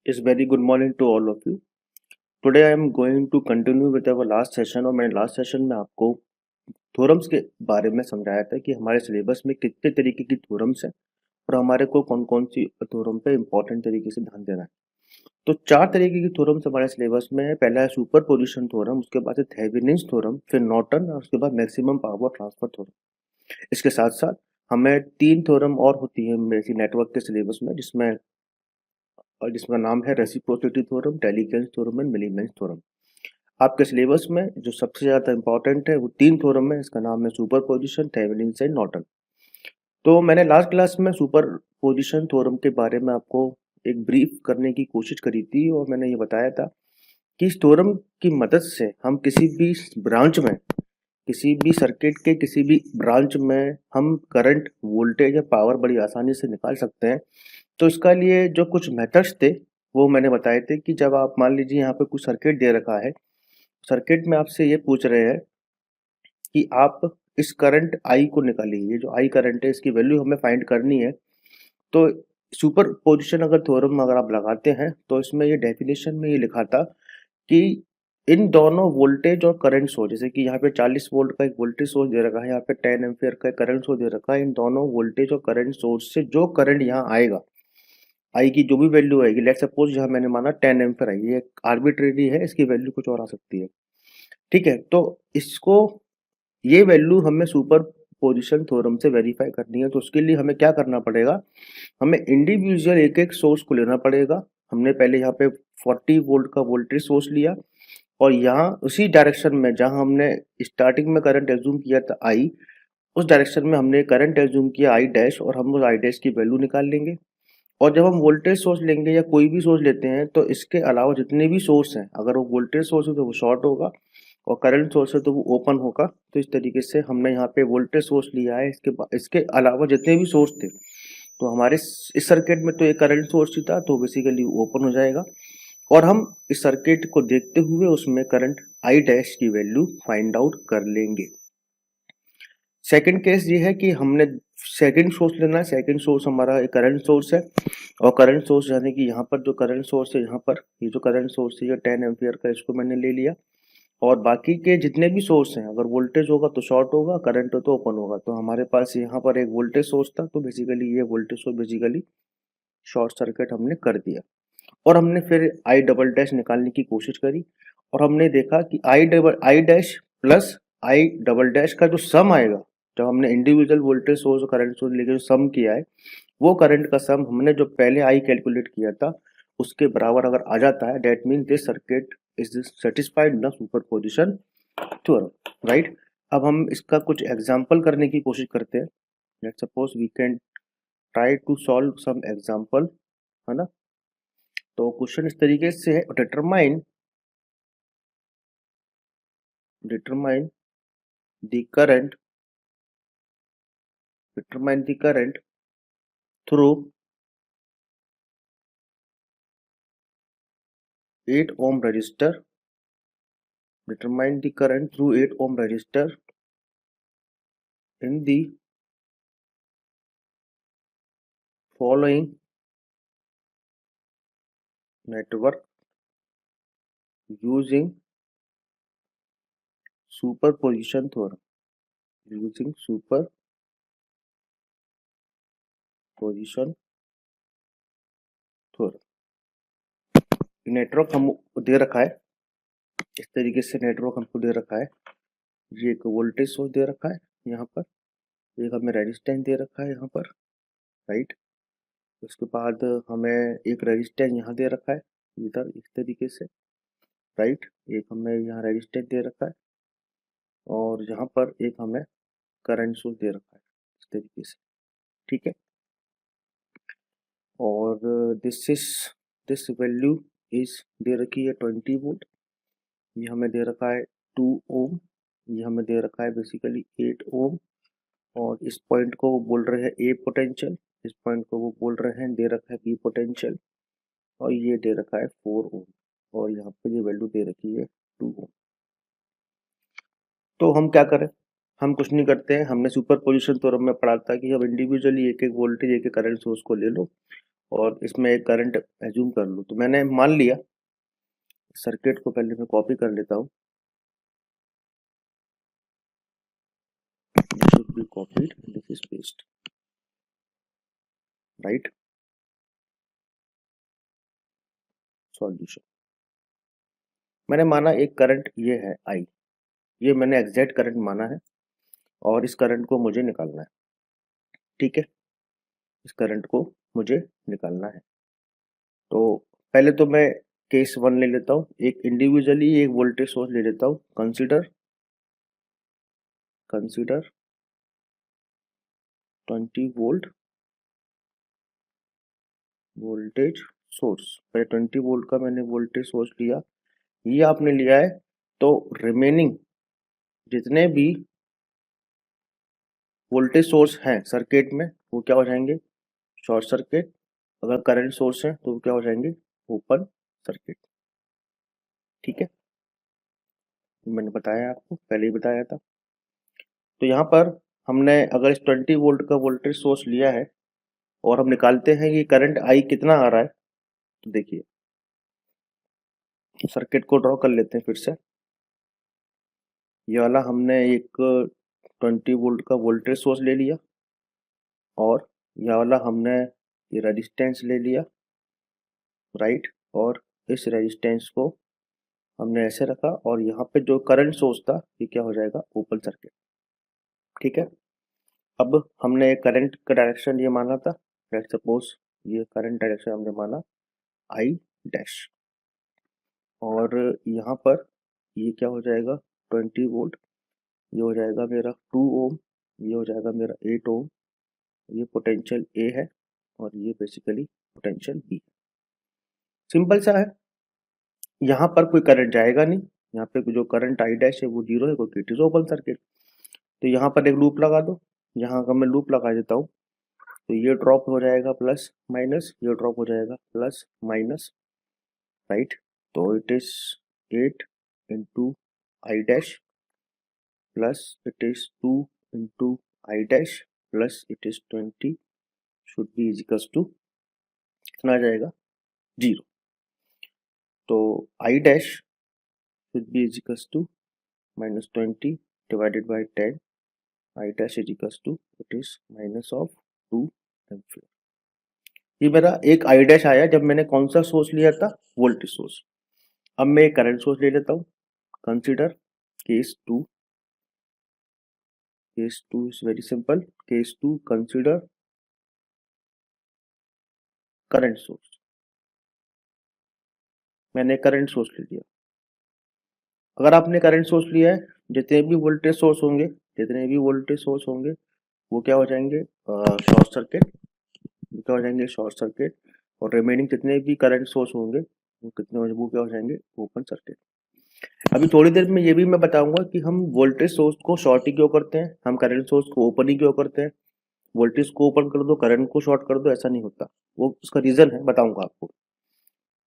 Is very good morning to all of you. Today I am going to continue with our last session और मैंने last session में आपको theorems के बारे में समझाया था कि हमारे सिलेबस में कितने तरीके की थ्योरम्स हैं और हमारे को कौन कौन सी थ्योरम पे इम्पोर्टेंट तरीके से ध्यान देना है। तो चार तरीके की थ्योरम्स हमारे सिलेबस में है। पहला है सुपर पोजिशन थ्योरम, उसके बाद है थेवेनिन्स थ्योरम, फिर नॉर्टन और उसके बाद मैक्सिमम पावर ट्रांसफर थ्योरम। इसके साथ साथ हमें तीन थ्योरम और होती है मेरे नेटवर्क के सिलेबस में, जिसका नाम है reciprocity theorem, Tellegen's theorem and Millman's theorem. आपके सिलेबस में जो सबसे ज्यादा इंपॉर्टेंट है वो तीन थ्योरम है। इसका नाम है super position, Thevenin's and Norton. तो मैंने लास्ट क्लास में सुपर पोजिशन थ्योरम के बारे में आपको एक ब्रीफ करने की कोशिश करी थी और मैंने ये बताया था कि इस थ्योरम की मदद से हम किसी भी ब्रांच में, किसी भी सर्किट के किसी भी ब्रांच में हम करंट, वोल्टेज या पावर बड़ी आसानी से निकाल सकते हैं। तो इसका लिए जो कुछ मेथड्स थे वो मैंने बताए थे कि जब आप मान लीजिए यहाँ पे कुछ सर्किट दे रखा है, सर्किट में आपसे ये पूछ रहे हैं कि आप इस करंट आई को निकालिए, ये जो आई करंट है इसकी वैल्यू हमें फाइंड करनी है। तो सुपर पोजिशन अगर थ्योरम अगर आप लगाते हैं तो इसमें ये डेफिनेशन में ये लिखा था कि इन दोनों वोल्टेज और करंट सोर्स, जैसे कि यहाँ पे 40 वोल्ट का एक वोल्टेज सोर्स दे रखा है, यहाँ पे 10 एम्पियर का करंट सोर्स दे रखा है, इन दोनों वोल्टेज और करंट सोर्स से जो करंट यहाँ आएगा, आई की जो भी वैल्यू आएगी, लेट सपोज जहाँ मैंने माना 10 एम्पियर आई, ये आर्बिट्रेरी है, इसकी वैल्यू कुछ और आ सकती है। ठीक है, तो इसको, ये वैल्यू हमें सुपर पोजिशन थ्योरम से वेरीफाई करनी है। तो उसके लिए हमें क्या करना पड़ेगा, हमें इंडिविजुअल एक एक सोर्स को लेना पड़ेगा। हमने पहले यहाँ पे 40 वोल्ट का वोल्टेज सोर्स लिया और यहाँ उसी डायरेक्शन में जहाँ हमने स्टार्टिंग में करंट एज्यूम किया था आई, उस डायरेक्शन में हमने करंट एज्यूम किया आई डैश और हम उस आई डैश की वैल्यू निकाल लेंगे। और जब हम वोल्टेज सोर्स लेंगे या कोई भी सोर्स लेते हैं तो इसके अलावा जितने भी सोर्स हैं, अगर वो वोल्टेज सोर्स है तो वो शॉर्ट होगा और करंट सोर्स है तो वो ओपन होगा। तो इस तरीके से हमने यहाँ पे वोल्टेज सोर्स लिया है, इसके अलावा जितने भी सोर्स थे, तो हमारे इस सर्किट में तो एक करंट सोर्स ही था, तो बेसिकली ओपन हो जाएगा और हम इस सर्किट को देखते हुए उसमें करंट आई डैश की वैल्यू फाइंड आउट कर लेंगे। सेकंड केस ये है कि हमने सेकंड सोर्स लेना है। सेकंड सोर्स हमारा एक करंट सोर्स है और करंट सोर्स यानी कि यहाँ पर जो करंट सोर्स है, यहाँ पर ये जो करंट सोर्स है ये 10 एम्पियर का, इसको मैंने ले लिया। और बाकी के जितने भी सोर्स हैं, अगर वोल्टेज होगा तो शॉर्ट होगा, करंट हो तो ओपन होगा। तो हमारे पास यहाँ पर एक वोल्टेज सोर्स था, तो बेसिकली ये voltage source basically short circuit हमने कर दिया। और हमने फिर आई डबल डैश निकालने की कोशिश करी और हमने देखा कि आई dash plus I double dash का जो सम आएगा, जब हमने इंडिविजुअल वोल्टेज सोर्स और करंट सोर्स लेके जो सम किया है, वो करंट का सम हमने जो पहले आई कैलकुलेट किया था उसके बराबर अगर आ जाता है, that mean this circuit is satisfied the super position theorem, right. अब हम इसका कुछ एग्जांपल करने की कोशिश करते हैं। Let's suppose we can try to solve some example, है ना। तो क्वेश्चन इस तरीके से है, determine the current through 8 ohm resistor, determine the current through 8 ohm resistor in the following network using superposition theorem, using superposition theorem। Network हम दे रखा है, इस तरीके से नेटवर्क हमको दे रखा है। ये एक वोल्टेज सोर्स दे रखा है यहाँ पर, एक हमें रेजिस्टेंस दे रखा है यहाँ पर, राइट। उसके बाद हमें एक रेजिस्टेंस यहाँ दे रखा है इधर इस तरीके से, राइट। एक हमें यहाँ रेजिस्टेंस दे रखा है और यहाँ पर एक हमें करंट सोर्स दे रखा है इस तरीके से, ठीक है। और दिस वैल्यू इज दे रखी है 20 वोल्ट, ये हमें दे रखा है 2 ओम, ये हमें दे रखा है बेसिकली 8 ओम। और इस पॉइंट को वो बोल रहे हैं ए पोटेंशियल, इस पॉइंट को वो बोल रहे हैं, दे रखा है बी पोटेंशियल, और ये दे रखा है 4 ओम और यहाँ पर ये वैल्यू दे रखी है 2 ओम। तो हम क्या करें, हम कुछ नहीं करते हैं। हमने सुपर पोजिशन थ्योरम में पढ़ा था कि अब इंडिविजुअली एक एक वोल्टेज एक एक करंट सोर्स को ले लो और इसमें एक करंट एज्यूम कर लूँ। तो मैंने मान लिया, सर्किट को पहले मैं कॉपी कर लेता हूँ, should be copied, this is paste, right? Solution, मैंने माना एक करंट ये है आई, ये मैंने एग्जैक्ट करंट माना है और इस करंट को मुझे निकालना है। ठीक है, इस करंट को मुझे निकालना है। तो पहले तो मैं केस 1 ले लेता हूँ, एक इंडिविजुअली एक वोल्टेज सोर्स ले लेता हूँ। Consider 20 volt voltage source. पहले 20 वोल्ट का मैंने वोल्टेज सोर्स लिया, ये आपने लिया है। तो रिमेनिंग जितने भी वोल्टेज सोर्स हैं सर्किट में वो क्या हो जाएंगे, शॉर्ट सर्किट। अगर करंट सोर्स है तो वो क्या हो जाएंगे, ओपन सर्किट। ठीक है, मैंने बताया आपको, पहले ही बताया था। तो यहाँ पर हमने अगर इस 20 वोल्ट का वोल्टेज सोर्स लिया है और हम निकालते हैं कि करंट आई कितना आ रहा है, तो देखिए सर्किट को ड्रॉ कर लेते हैं फिर से। ये वाला हमने एक 20 वोल्ट का वोल्टेज सोर्स ले लिया और यह वाला हमने ये रेजिस्टेंस ले लिया, राइट। और इस रेजिस्टेंस को हमने ऐसे रखा और यहाँ पे जो करंट सोर्स था ये क्या हो जाएगा, ओपन सर्किट। ठीक है, अब हमने करंट का डायरेक्शन ये माना था, लेट्स सपोज ये करंट डायरेक्शन हमने माना आई डैश, और यहाँ पर ये क्या हो जाएगा 20 वोल्ट, ये हो जाएगा मेरा 2 ओम, ये हो जाएगा मेरा 8 ओम। ये पोटेंशियल ए है और ये बेसिकली पोटेंशियल बी। सिंपल सा है, यहाँ पर कोई करंट जाएगा नहीं, यहाँ पे जो करंट आई डैश है वो जीरो है क्योंकि इट इज ओपन सर्किट। तो यहाँ पर एक लूप लगा दो, यहाँ का मैं लूप लगा देता हूँ। तो ये ड्रॉप हो जाएगा प्लस माइनस, ये ड्रॉप हो जाएगा प्लस माइनस, राइट। तो it is 8 into I dash plus it is 2 into I dash plus it is 20 should be equals to कितना आ जाएगा, 0। तो I dash should be equals to -20 divided by 10, I dash equals to it is minus of 2 ampere. ये मेरा एक I dash आया जब मैंने कौन सा सोर्स लिया था, वोल्टेज सोर्स। अब मैं एक करंट सोर्स ले लेता हूँ। Consider case 2, case 2 is very simple. Case 2 consider current source, मैंने करंट सोर्स ले लिया। अगर आपने करंट सोर्स लिया है, जितने भी वोल्टेज सोर्स होंगे, जितने भी वोल्टेज सोर्स होंगे वो क्या हो जाएंगे, शॉर्ट सर्किट। क्या हो जाएंगे, शॉर्ट सर्किट। और रिमेनिंग जितने भी करंट सोर्स होंगे वो कितने हो, वो क्या हो जाएंगे, ओपन सर्किट। अभी थोड़ी देर में ये भी मैं बताऊंगा कि हम वोल्टेज सोर्स को शॉर्ट ही क्यों करते हैं, हम करंट सोर्स को ओपन ही क्यों करते हैं। वोल्टेज को ओपन कर दो, करंट को शॉर्ट कर दो, ऐसा नहीं होता, वो उसका रीजन है, बताऊंगा आपको।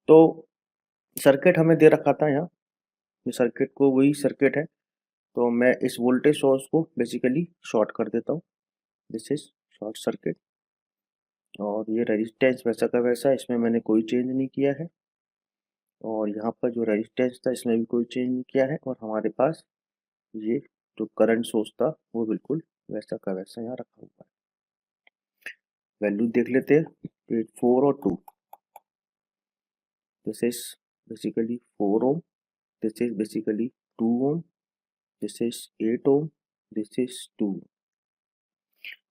तो सर्किट हमें दे रखा था यहाँ, ये सर्किट को वही सर्किट है। तो मैं इस वोल्टेज सोर्स को बेसिकली शॉर्ट कर देता हूँ, दिस इज शॉर्ट सर्किट। और ये रेजिस्टेंस वैसा का वैसा, इसमें मैंने कोई चेंज नहीं किया है। और यहाँ पर जो रेजिस्टेंस था इसमें भी कोई चेंज नहीं किया है। और हमारे पास ये जो करंट सोर्स था वो बिल्कुल वैसा का वैसा यहाँ रखा हुआ है। वैल्यू देख लेते हैं, पेज 4 और 2। This is basically 4 ohm, this is basically 2 ohm, this is 8 ohm, this is 2।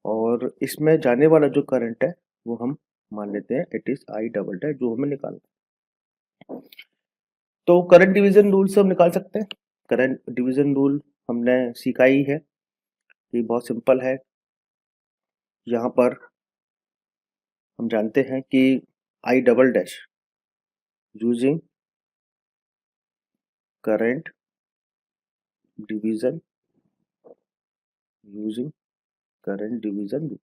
और इसमें जाने वाला जो करंट है वो हम मान लेते हैं it is I double dash, जो हमें निकालना। तो करंट डिवीजन रूल से हम निकाल सकते हैं। करंट डिवीजन रूल हमने सीखा ही है, ये बहुत सिंपल है। यहाँ पर हम जानते हैं कि I double dash using current division, using current division rule.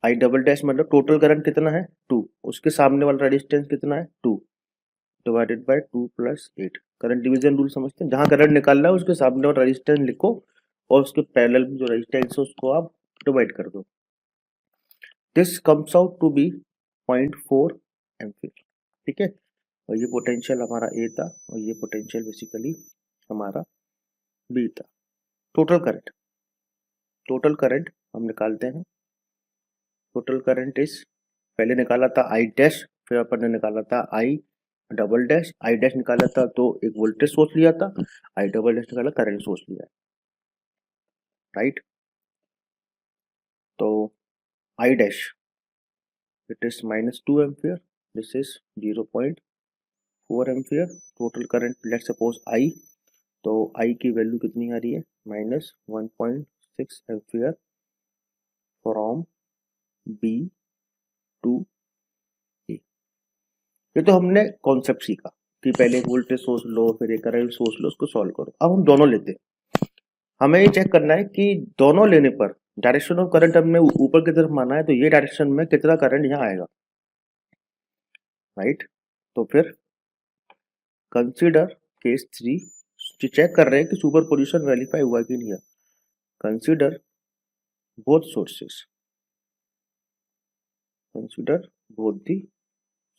I double dash मतलब टोटल करंट कितना है 2, उसके सामने वाला रेजिस्टेंस कितना है 2 divided by 2 plus 8। Current division rule समझते हैं, जहां करंट निकालना है उसके सामने वाला रेजिस्टेंस लिखो और उसके पैरेलल में जो रेजिस्टेंस है उसको आप डिवाइड कर दो। This comes out to be 0.4 ampere. ठीक है, और ये पोटेंशियल हमारा ए था और ये पोटेंशियल बेसिकली हमारा बी था। टोटल करंट हम निकालते हैं। टोटल करंट इज, पहले निकाला था आई डैश, फिर अपन ने निकाला था I double dash. I dash निकाला था तो एक वोल्टेज सोर्स लिया था, आई डबल डैश निकाला करंट सोर्स लिया, राइट। तो I dash it is -2 ampere, this is 0.4 ampere. Total current let suppose I, तो आई की वैल्यू कितनी आ रही है, -1.6 एम्पियर फ्रॉम बी टू ए। ये तो हमने कॉन्सेप्ट सीखा कि पहले एक वोल्टेज सोर्स लो, फिर एक करंट सोर्स लो, उसको सॉल्व करो। अब हम दोनों लेते हैं। हमें ये चेक करना है कि दोनों लेने पर डायरेक्शन ऑफ करंट हमने ऊपर की तरफ माना है, तो ये डायरेक्शन में कितना करंट यहाँ आएगा, राइट। तो फिर कंसीडर केस 3, चेक कर रहे हैं कि सुपर पोजिशन वेरीफाई हुआ कि नहीं है। Consider both sources, consider both the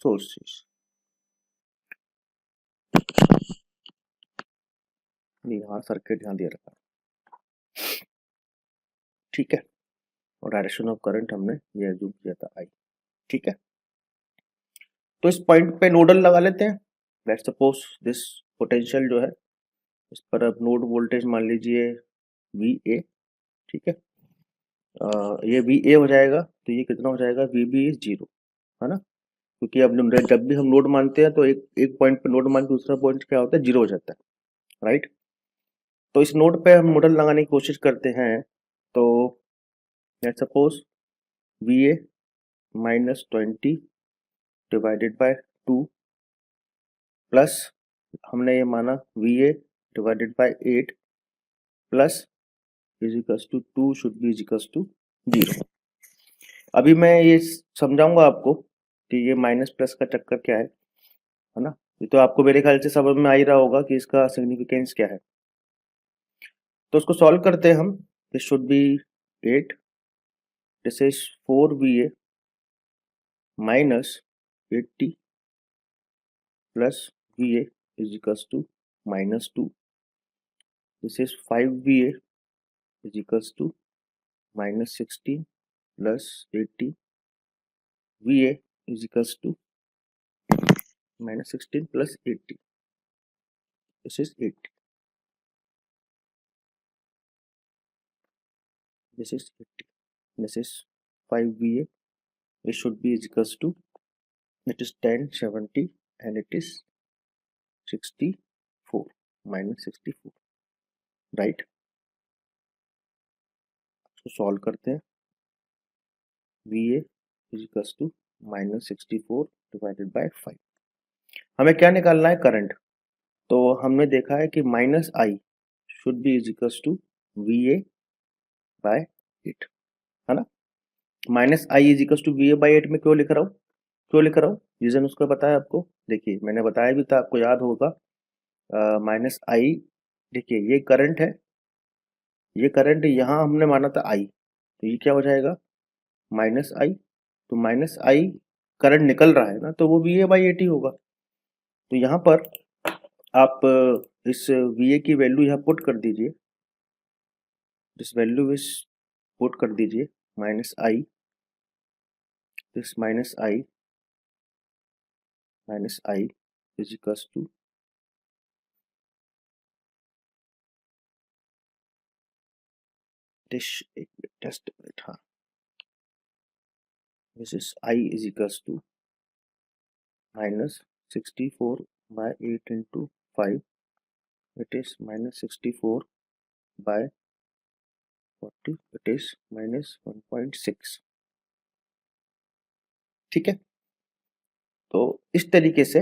sources. नहीं, यहाँ सर्किट यहाँ दे रखा, ठीक है, और डायरेक्शन ऑफ करंट हमने ये एज्यूम किया था आई, ठीक है। तो इस पॉइंट पे नोडल लगा लेते हैं। लेट्स सपोज दिस पोटेंशियल जो है, इस पर अब नोड वोल्टेज मान लीजिए वी ए, ठीक है। ये वी ए हो जाएगा, तो ये कितना हो जाएगा, वी बी इज 0, है ना, क्योंकि अब जब भी हम नोड मानते हैं तो एक पॉइंट पे नोड मान दूसरा पॉइंट क्या होता है, 0 हो जाता है, राइट। तो इस नोड पे हम नोडल लगाने की कोशिश करते हैं। तो let's suppose V A -20 divided by 2 plus, हमने ये माना V A divided by 8 plus equals to 2 should be equals to 0। अभी मैं ये समझाऊंगा आपको कि ये माइनस प्लस का चक्कर क्या है ना। ये तो आपको मेरे ख्याल से समझ में आ ही रहा होगा कि इसका सिग्निफिकेंस क्या है। तो उसको सॉल्व करते हैं हम। This should be 8, this is 4VA minus 80 plus VA is equals to -2। This is 5VA is equals to -16 plus 80 VA is equals to -16 plus 80. This is 80. This is 80. This is 5VA. It should be is equals to, it is 10, 70 and it is 64 -64, right. So solve करते हैं। VA is equals to -64 divided by 5। हमें क्या निकालना है, current. तो हमने देखा है कि -I should be is equals to VA by 8, है ना। -I is equals to VA by 8 में क्यों लिख रहा हूँ, रीजन उसका बताया आपको। देखिए मैंने बताया भी था, आपको याद होगा। -I, देखिए ये करंट है, ये करंट यहाँ हमने माना था I, तो ये क्या हो जाएगा, -I। तो -I करंट निकल रहा है ना, तो वो VA by 80 होगा। तो यहाँ पर आप इस VA की वैल्यू यहाँ पुट कर दीजिए, दिस वैल्यू इस पुट कर दीजिए -I, this -I is equals to this, just a minute, हाँ, this is I is equals to -64 by 8 into 5, it is -64 by 40, it is -1.6, ठीक है। तो इस तरीके से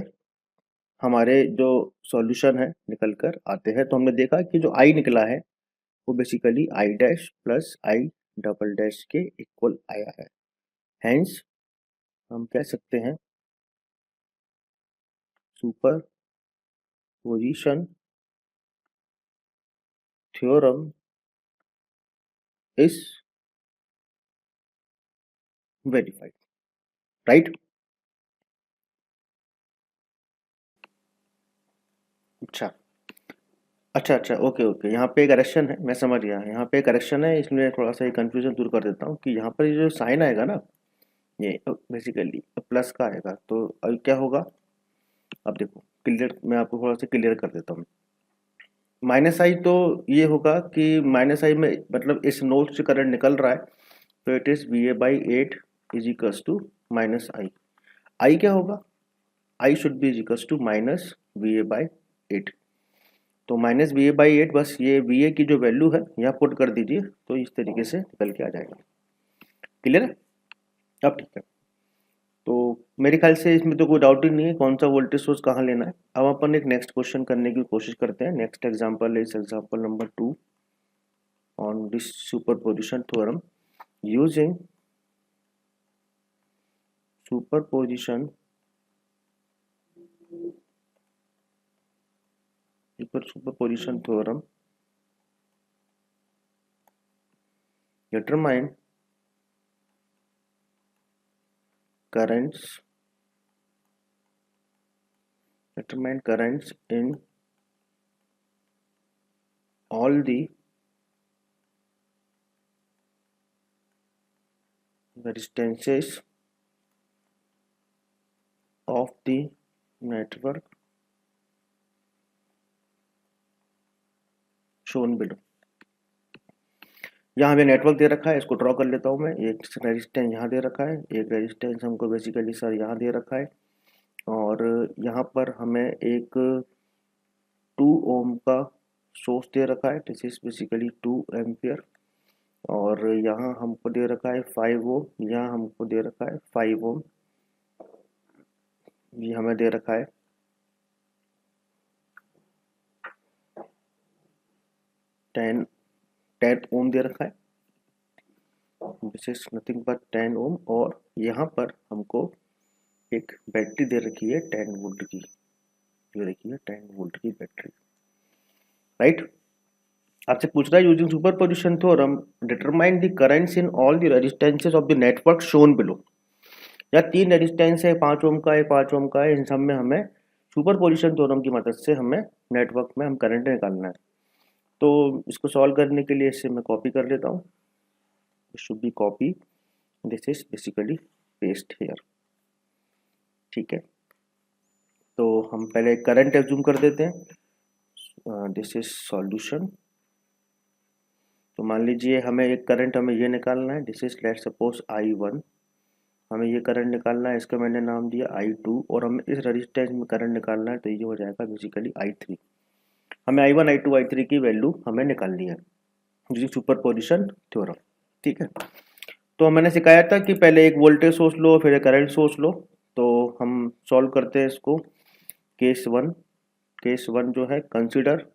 हमारे जो सॉल्यूशन है निकल कर आते हैं। तो हमने देखा कि जो I निकला है वो basically I dash plus I double dash के इक्वल आया है। हेंस हम कह सकते हैं super position theorem is verified, right. अच्छा अच्छा अच्छा, ओके ओके, यहाँ पे एक करेक्शन है, मैं समझ गया, यहाँ पे एक करेक्शन है, इसलिए थोड़ा सा ये कन्फ्यूजन दूर कर देता हूँ कि यहाँ पर ये जो साइन आएगा ना, ये बेसिकली प्लस का आएगा, तो अब क्या होगा, अब देखो क्लियर, मैं आपको थोड़ा सा क्लियर कर देता हूँ। माइनस आई तो ये होगा कि माइनस आई में मतलब इस नोड से करंट निकल रहा है, तो it is V A by eight is equals to minus I. I क्या होगा, I should be is equals to minus V A by eight. तो minus V A by eight, बस ये वी ए की जो वैल्यू है यहाँ put कर दीजिए, तो इस तरीके से निकल के आ जाएगा। क्लियर है, अब ठीक है। तो मेरे ख्याल से इसमें तो कोई डाउट ही नहीं है कौन सा वोल्टेज सोर्स कहाँ लेना है। अब अपन एक नेक्स्ट क्वेश्चन करने की कोशिश करते हैं। Next example is example number 2 on this superposition theorem using superposition theorem determine currents in all the resistances of the network shown below। यहाँ हमें नेटवर्क दे रखा है, इसको ड्रॉ कर लेता हूँ मैं। एक रेजिस्टेंस यहाँ दे रखा है, एक रेजिस्टेंस हमको बेसिकली सर यहाँ दे रखा है, और यहाँ पर हमें एक 2 ओम का सोर्स दे रखा है, दिस इज बेसिकली 2 एम्पियर, और यहाँ हमको दे रखा है 5 ओम, यहाँ हमको दे रखा है 5 ओम, ये हमें दे रखा है 10 ओम दे रखा है, दिस इज नथिंग बट 10 ओम, और यहाँ पर हमको एक बैटरी दे रखी है 10 वोल्ट की, ये रखी है 10 वोल्ट की बैटरी, राइट। आपसे पूछ रहा है using superposition theorem determine the currents in all the resistances of the network shown below. या 3 रेजिस्टेंस है, 5 ओम का है, 5 ओम का है, इन सब में हमें सुपरपोजिशन थ्योरम की मदद से हमें नेटवर्क में हम करंट निकालना है। तो इसको सॉल्व करने के लिए इसे मैं कॉपी कर लेता हूँ, should be copy, this is basically paste here, ठीक है। तो हम पहले करंट एज्यूम कर देते हैं, दिस इज सॉल्यूशन। तो मान लीजिए हमें एक करंट हमें ये निकालना है, this is let suppose I1, हमें ये करंट निकालना है, इसका मैंने नाम दिया I2, और हमें इस रेजिस्टेंस में करंट निकालना है, तो ये हो जाएगा बेसिकली I3। हमें I1 I2 I3 की वैल्यू हमें निकालनी है यूजिंग सुपरपोजिशन थ्योरम, ठीक है। तो मैंने सिखाया था कि पहले एक वोल्टेज सोर्स लो, फिर एक करंट सोर्स लो। तो हम सॉल्व करते हैं इसको। केस वन जो है, कंसिडर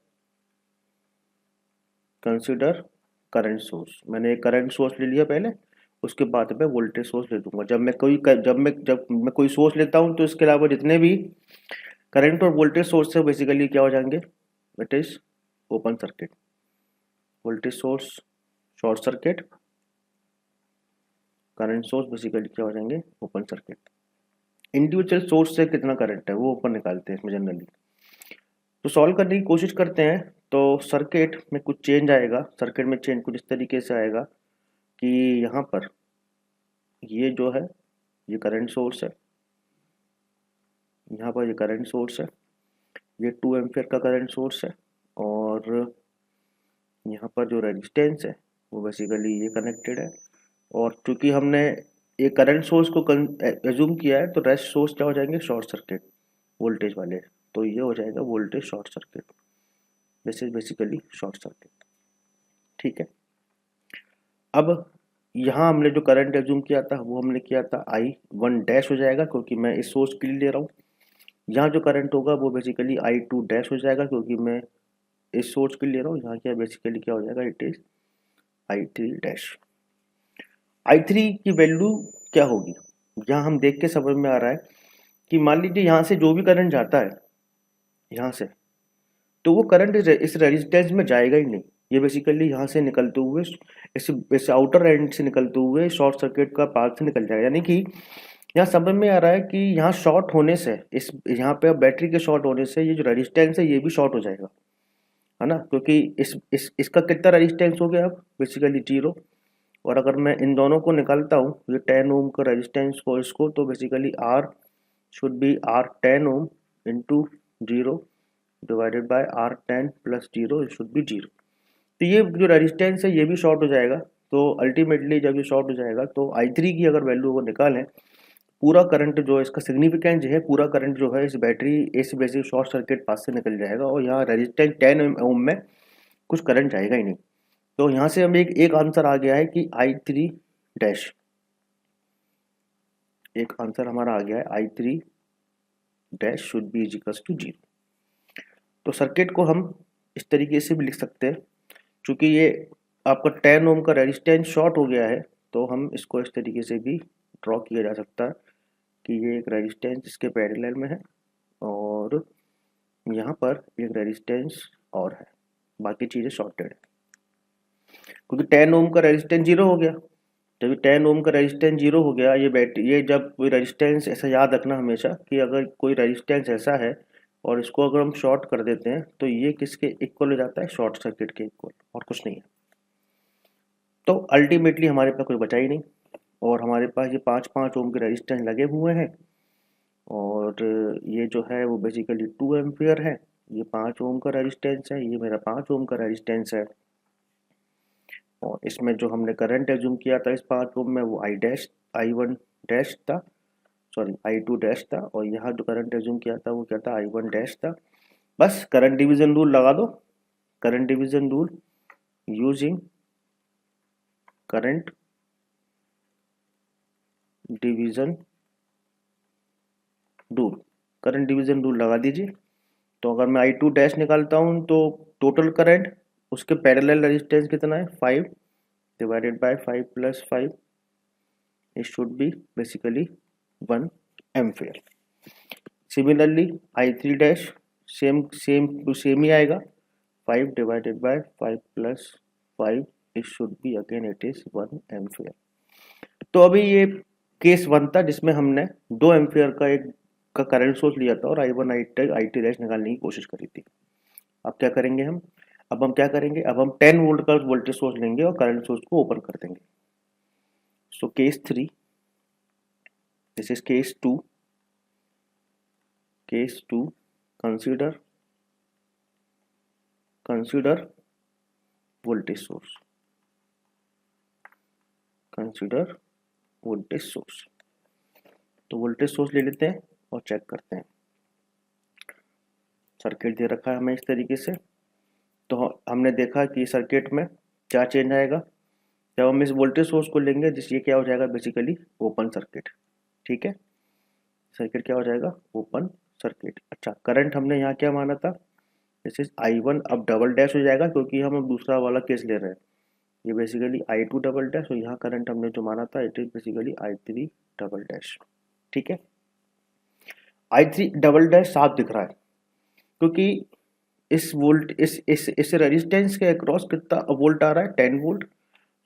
करंट सोर्स। मैंने एक करंट सोर्स ले लिया पहले, उसके बाद मैं वोल्टेज सोर्स ले लूँगा। जब मैं कोई सोर्स लेता हूँ तो इसके अलावा जितने भी करंट और वोल्टेज सोर्स है बेसिकली क्या हो जाएंगे, it is open circuit. Voltage source short circuit, current source basically क्या हो जाएंगे, ओपन सर्किट। इंडिविजुअल सोर्स से कितना करंट है वो ऊपर निकालते हैं इसमें जनरली। तो सॉल्व करने की कोशिश करते हैं। तो सर्किट में कुछ चेंज आएगा, सर्किट में चेंज कुछ इस तरीके से आएगा कि यहाँ पर ये जो है ये करंट सोर्स है, यहाँ पर ये करंट सोर्स है, ये 2 एम्पियर का करंट सोर्स है, और यहाँ पर जो रेजिस्टेंस है वो बेसिकली ये कनेक्टेड है। और चूंकि हमने एक करंट सोर्स को एज्यूम किया है, तो रेस्ट सोर्स क्या हो जाएंगे, शॉर्ट सर्किट वोल्टेज वाले, तो ये हो जाएगा voltage short circuit, this is basically short circuit, ठीक है। अब यहाँ हमने जो करंट एज्यूम किया था वो हमने किया था I1 डैश हो जाएगा, क्योंकि मैं इस सोर्स के लिए ले रहा हूँ। यहाँ जो करंट होगा वो बेसिकली I2 डैश हो जाएगा, क्योंकि मैं इस सोर्स के लिए ले रहा हूँ। यहाँ क्या बेसिकली क्या हो जाएगा, it is I3 dash. I3 की वैल्यू क्या होगी, यहाँ हम देख के समझ में आ रहा है कि मान लीजिए यहाँ से जो भी करंट जाता है यहाँ से, तो वो करंट इस रेजिस्टेंस में जाएगा ही नहीं, ये बेसिकली यहाँ से निकलते हुए इस आउटर एंड से निकलते हुए शॉर्ट सर्किट का पाथ से निकल जाएगा। यानी कि यहाँ समझ में आ रहा है कि यहाँ शॉर्ट होने से इस यहाँ पे बैटरी के शॉर्ट होने से ये जो रेजिस्टेंस है ये भी शॉर्ट हो जाएगा, है ना, क्योंकि इसका कितना रेजिस्टेंस हो गया अब बेसिकली 0। और अगर मैं इन दोनों को निकालता हूँ ये 10 ओम का रेजिस्टेंस को इसको, तो basically R should be R 10 ohm into 0 divided by R 10 plus 0 should be 0। तो ये जो रेजिस्टेंस है ये भी शॉर्ट हो जाएगा। तो अल्टीमेटली जब ये शॉर्ट हो जाएगा तो I3 की अगर वैल्यू को निकालें, पूरा करंट जो है इसका सिग्निफिकेंस है, पूरा करंट जो है इस बैटरी इस बेसिक शॉर्ट सर्किट पास से निकल जाएगा और यहाँ रेजिस्टेंस 10 ओम में कुछ करंट जाएगा ही नहीं। तो यहाँ से हमें एक आंसर आ गया है कि I3 डैश, एक आंसर हमारा आ गया है I3 dash should be equals to 0। तो सर्किट को हम इस तरीके से भी लिख सकते हैं, चूंकि ये आपका 10 ओम का रेजिस्टेंस शॉर्ट हो गया है तो हम इसको इस तरीके से भी ड्रॉ किया जा सकता है कि ये एक रेजिस्टेंस इसके पैरेलल में है और यहाँ पर एक रेजिस्टेंस और है, बाकी चीज़ें शॉर्टेड है क्योंकि 10 ओम का रेजिस्टेंस 0 हो गया। जब 10 ओम का रेजिस्टेंस 0 हो गया, ये बैटरी ये जब कोई रेजिस्टेंस ऐसा याद रखना हमेशा कि अगर कोई रेजिस्टेंस ऐसा है और इसको अगर हम शॉर्ट कर देते हैं तो ये किसके इक्वल हो जाता है, शॉर्ट सर्किट के इक्वल, और कुछ नहीं है। तो अल्टीमेटली हमारे पास कुछ बचा ही नहीं और हमारे पास ये 5 ओम के रेजिस्टेंस लगे हुए हैं और ये जो है वो बेसिकली 2 एम्पियर है। ये 5 ओम का रेजिस्टेंस है, ये मेरा 5 ओम का रेजिस्टेंस है और इसमें जो हमने करंट एज्यूम किया था इस 5 ओम में वो I1 डैश था, सॉरी I2 डैश था, और यहाँ जो करंट एज्यूम किया था वो क्या था, I1 डैश था। बस करंट डिवीजन रूल लगा दो, current division rule using current division rule, current division rule लगा दीजिए। तो अगर मैं I2 डैश निकालता हूँ तो टोटल करंट उसके पैरेलल रेजिस्टेंस कितना है, 5 divided by 5 plus 5, it should be basically 1 ampere. Similarly I3 dash same ही आएगा, 5 divided by 5 plus 5, it should be again it is 1 ampere. तो अभी ये केस 1 था जिसमें हमने 2 एम्पियर का करंट सोर्स लिया था और I1 I2 डैश निकालने की कोशिश करी थी। अब क्या करेंगे हम क्या करेंगे, अब हम 10 वोल्ट का वोल्टेज सोर्स लेंगे और करंट सोर्स को ओपन कर देंगे। So case 3, this is case 2, consider voltage source, consider voltage source. तो वोल्टेज सोर्स ले लेते हैं और चेक करते हैं। सर्किट दे रखा है हमें इस तरीके से, तो हमने देखा कि सर्किट में क्या चेंज आएगा जब हम इस वोल्टेज सोर्स को लेंगे, जिससे क्या हो जाएगा बेसिकली ओपन सर्किट। ठीक है, सर्किट क्या हो जाएगा, ओपन सर्किट। अच्छा, करंट हमने यहाँ क्या माना था, दिस इज I1, अब डबल डैश हो जाएगा क्योंकि हम अब दूसरा वाला केस ले रहे हैं। ये बेसिकली I2 डबल डैश और यहाँ करंट हमने जो माना था it is basically I3 double dash. ठीक है, I3 डबल डैश साफ दिख रहा है क्योंकि इस वोल्ट इस रेजिस्टेंस के अक्रॉस कितना वोल्ट आ रहा है, 10 वोल्ट।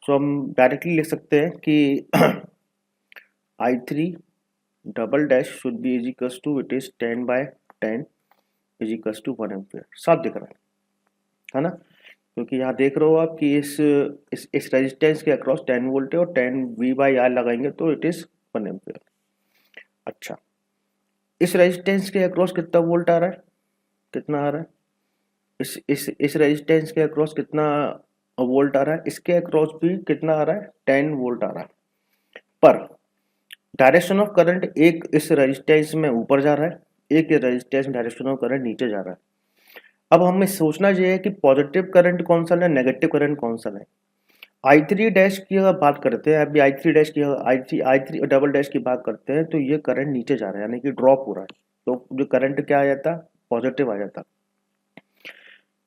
सो हम डायरेक्टली लिख सकते हैं कि I3 double dash should be is equals to it is 10/10 is equals to 1 ampere. साफ दिख रहा है ना, क्योंकि यहाँ देख रहे हो आप कि इस रेजिस्टेंस के अक्रॉस 10 वोल्ट है और 10 V/R लगाएंगे तो इट इज 1 एम्पियर। अच्छा, इस रेजिस्टेंस के अक्रॉस कितना वोल्ट आ रहा है, कितना आ रहा है, इस रेजिस्टेंस के अक्रॉस कितना वोल्ट आ रहा है, इसके अक्रॉस भी कितना आ रहा है, 10 वोल्ट आ रहा है। पर डायरेक्शन ऑफ करंट एक इस रेजिस्टेंस में ऊपर जा रहा है, एक रेजिस्टेंस में डायरेक्शन ऑफ करंट नीचे जा रहा है। अब हमें सोचना चाहिए कि पॉजिटिव करंट कौन सा है, नेगेटिव करंट कौन सा है। I3 डैश की अगर बात करते हैं, अभी I3 डैश की I3 डबल डैश की बात करते हैं तो ये करंट नीचे जा रहा है, यानी कि ड्रॉप हो रहा है। तो जो करंट क्या आ जाता, पॉजिटिव आ जाता।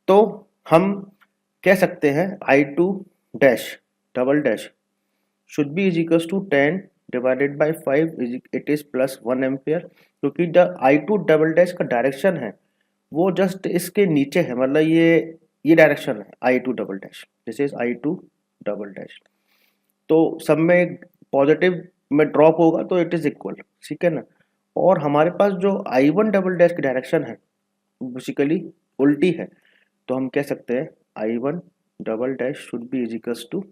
तो हम कह सकते हैं I2 dash double dash should be is equals to 10 divided by 5 it is plus 1 ampere, क्योंकि द I2 डबल डैश का डायरेक्शन है वो जस्ट इसके नीचे है, मतलब ये डायरेक्शन है I2 double dash, this is I2 double dash. तो सब में पॉजिटिव में ड्रॉप होगा तो इट इज इक्वल, ठीक है ना। और हमारे पास जो I1 डबल डैश की डायरेक्शन है बेसिकली उल्टी है, तो हम कह सकते हैं I1 double dash should be equals to,